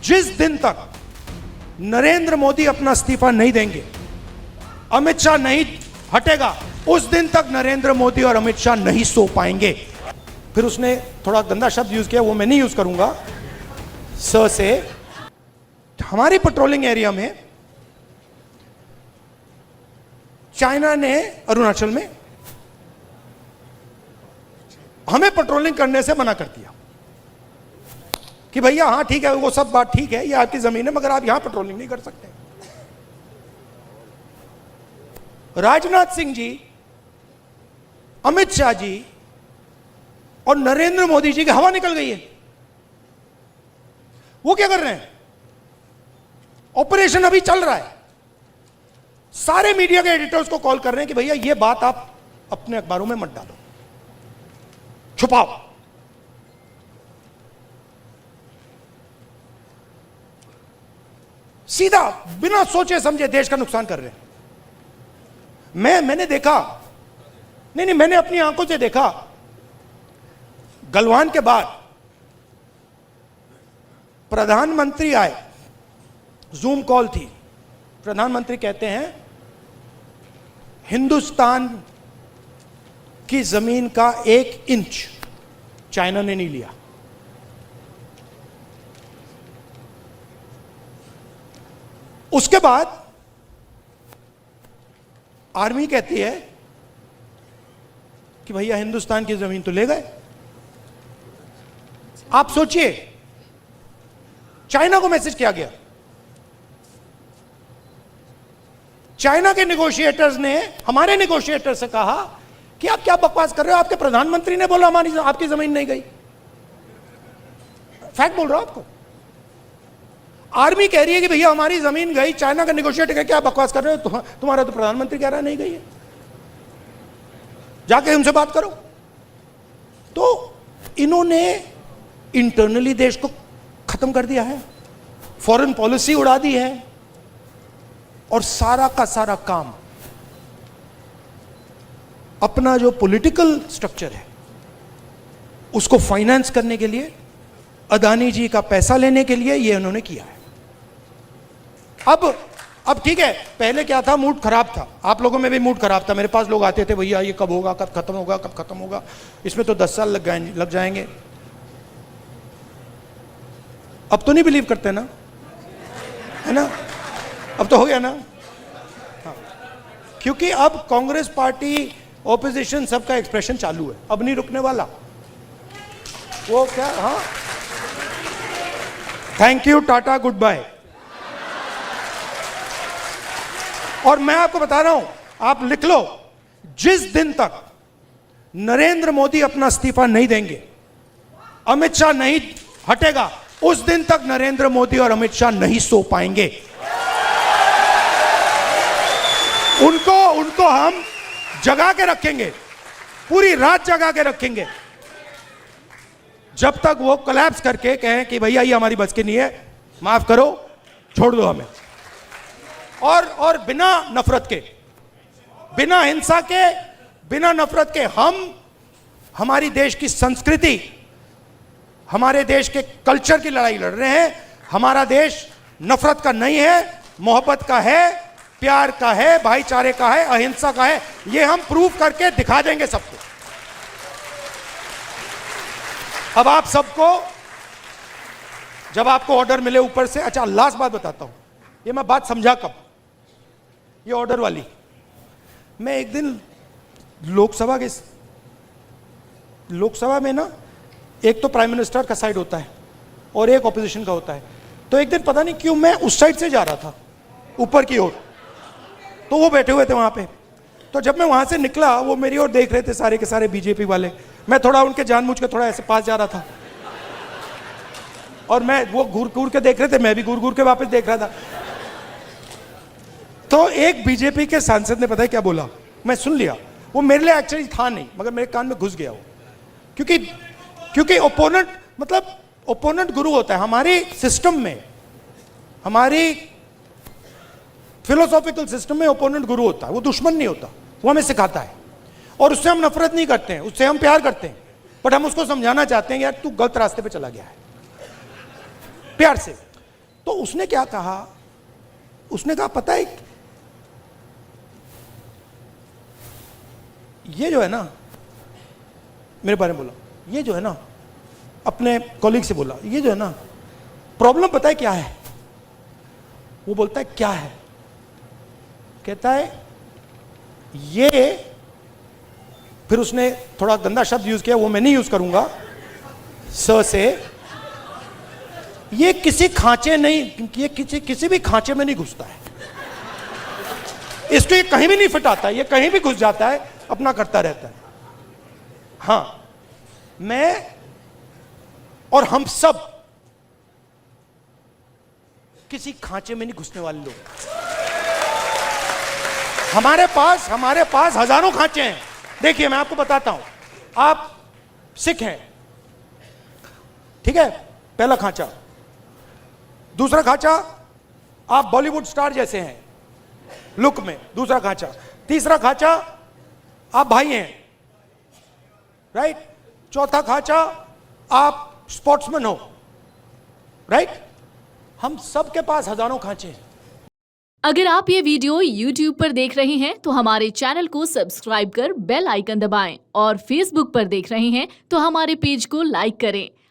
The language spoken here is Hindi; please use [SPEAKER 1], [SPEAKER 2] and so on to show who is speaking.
[SPEAKER 1] जिस दिन तक नरेंद्र मोदी अपना इस्तीफा नहीं देंगे, अमित शाह नहीं हटेगा, उस दिन तक नरेंद्र मोदी और अमित शाह नहीं सो पाएंगे। फिर उसने थोड़ा गंदा शब्द यूज किया, वो मैं नहीं यूज करूंगा। से हमारी पेट्रोलिंग एरिया में चाइना ने अरुणाचल में हमें पेट्रोलिंग करने से मना कर दिया कि भैया हाँ ठीक है, वो सब बात ठीक है, ये आपकी जमीन है, मगर आप यहां पेट्रोलिंग नहीं कर सकते। राजनाथ सिंह जी, अमित शाह जी और नरेंद्र मोदी जी की हवा निकल गई है। वो क्या कर रहे हैं? ऑपरेशन अभी चल रहा है। सारे मीडिया के एडिटर्स को कॉल कर रहे हैं कि भैया ये बात आप अपने अखबारों में मत डालो, छुपाओ। सीधा बिना सोचे समझे देश का नुकसान कर रहे हैं। मैंने देखा, नहीं मैंने अपनी आंखों से देखा, गलवान के बाद प्रधानमंत्री आए, जूम कॉल थी। प्रधानमंत्री कहते हैं हिंदुस्तान की जमीन का 1 इंच चाइना ने नहीं लिया। उसके बाद आर्मी कहती है कि भैया हिंदुस्तान की जमीन तो ले गए। आप सोचिए, चाइना को मैसेज किया गया। चाइना के नेगोशिएटर्स ने हमारे नेगोशिएटर से कहा कि आप क्या बकवास कर रहे हो, आपके प्रधानमंत्री ने बोला हमारी आपकी जमीन नहीं गई। फैक्ट बोल रहा हूं आपको। आर्मी कह रही है कि भैया हमारी जमीन गई, चाइना का नेगोशिएटर कह क्या बकवास कर रहे हो, तुम्हारा तो प्रधानमंत्री कह रहा है नहीं गई है, जाके उनसे बात करो। तो इन्होंने इंटरनली देश को खत्म कर दिया है, फॉरेन पॉलिसी उड़ा दी है, और सारा का सारा काम अपना जो पॉलिटिकल स्ट्रक्चर है उसको फाइनेंस करने के लिए, अदानी जी का पैसा लेने के लिए ये उन्होंने किया है। अब ठीक है, पहले क्या था, मूड खराब था, आप लोगों में भी मूड खराब था। मेरे पास लोग आते थे, भैया ये कब होगा, कब खत्म होगा, कब खत्म होगा, इसमें तो 10 साल लग जाएंगे। अब तो नहीं बिलीव करते ना, है ना? अब तो हो गया ना? हाँ। क्योंकि अब कांग्रेस पार्टी, ऑपोजिशन, सबका एक्सप्रेशन चालू है, अब नहीं रुकने वाला। वो क्या, हाँ, thank you, ta-ta, good bye. और मैं आपको बता रहा हूं, आप लिख लो, जिस दिन तक नरेंद्र मोदी अपना इस्तीफा नहीं देंगे, अमित शाह नहीं हटेगा, उस दिन तक नरेंद्र मोदी और अमित शाह नहीं सो पाएंगे। उनको हम जगा के रखेंगे, पूरी रात जगा के रखेंगे, जब तक वो कोलैप्स करके कहें कि भैया ये हमारी बस की नहीं है, माफ करो, छोड़ दो हमें। और बिना नफरत के, बिना हिंसा के, बिना नफरत के हम हमारी देश की संस्कृति, हमारे देश के कल्चर की लड़ाई लड़ रहे हैं। हमारा देश नफरत का नहीं है, मोहब्बत का है, प्यार का है, भाईचारे का है, अहिंसा का है। ये हम प्रूव करके दिखा देंगे सबको। अब आप सबको, जब आपको ऑर्डर मिले ऊपर से, अच्छा लास्ट बात बताता हूं, ये मैं बात समझा कब, ये ऑर्डर वाली। मैं एक दिन लोकसभा में ना, एक तो प्राइम मिनिस्टर का साइड होता है और एक ऑपोजिशन का होता है। तो एक दिन पता नहीं क्यों मैं उस साइड से जा रहा था ऊपर की ओर, तो वो बैठे हुए थे वहां पे। तो जब मैं वहां से निकला, वो मेरी ओर देख रहे थे, सारे के सारे बीजेपी वाले। मैं थोड़ा उनके जानबूझ के थोड़ा ऐसे पास जा रहा था, और वो घूर के देख रहे थे, मैं भी घूर के वापस देख रहा था। तो एक बीजेपी के सांसद ने पता है क्या बोला, मैं सुन लिया, वो मेरे लिए एक्चुअली था नहीं, मगर मेरे कान में घुस गया वो। क्योंकि ओपोनेंट गुरु होता है हमारे सिस्टम में, हमारी फिलोसॉफिकल सिस्टम में ओपोनेंट गुरु होता है, वो दुश्मन नहीं होता, वो हमें सिखाता है। और उससे हम नफरत नहीं करते हैं, उससे हम प्यार करते हैं, बट हम उसको समझाना चाहते हैं यार तू गलत रास्ते पे चला गया है, प्यार से। तो उसने क्या कहा, उसने कहा पता है ये जो है ना, मेरे बारे में बोला, ये जो है ना, अपने कॉलीग से बोला, ये जो है ना प्रॉब्लम पता है क्या है? वो बोलता है क्या है? कहता है ये, फिर उसने थोड़ा गंदा शब्द यूज किया, वो मैं नहीं यूज करूंगा, स से, ये किसी खांचे नहीं, ये किसी भी खांचे में नहीं घुसता है, इसको ये कहीं भी नहीं फिट आता है, ये कहीं भी घुस जाता है, अपना करता रहता है। हां, मैं और हम सब किसी खांचे में नहीं घुसने वाले लोग। हमारे पास हजारों खांचे हैं। देखिए मैं आपको बताता हूं, आप सिख हैं, ठीक है, पहला खांचा। दूसरा खांचा, आप बॉलीवुड स्टार जैसे हैं लुक में, दूसरा खांचा। तीसरा खांचा, आप भाई हैं, राइट। चौथा खांचा, आप स्पोर्ट्समैन हो, राइट। हम सबके पास हजारों खांचे हैं।
[SPEAKER 2] अगर आप ये वीडियो YouTube पर देख रहे हैं तो हमारे चैनल को सब्सक्राइब कर बेल आइकन दबाएं, और Facebook पर देख रहे हैं तो हमारे पेज को लाइक करें।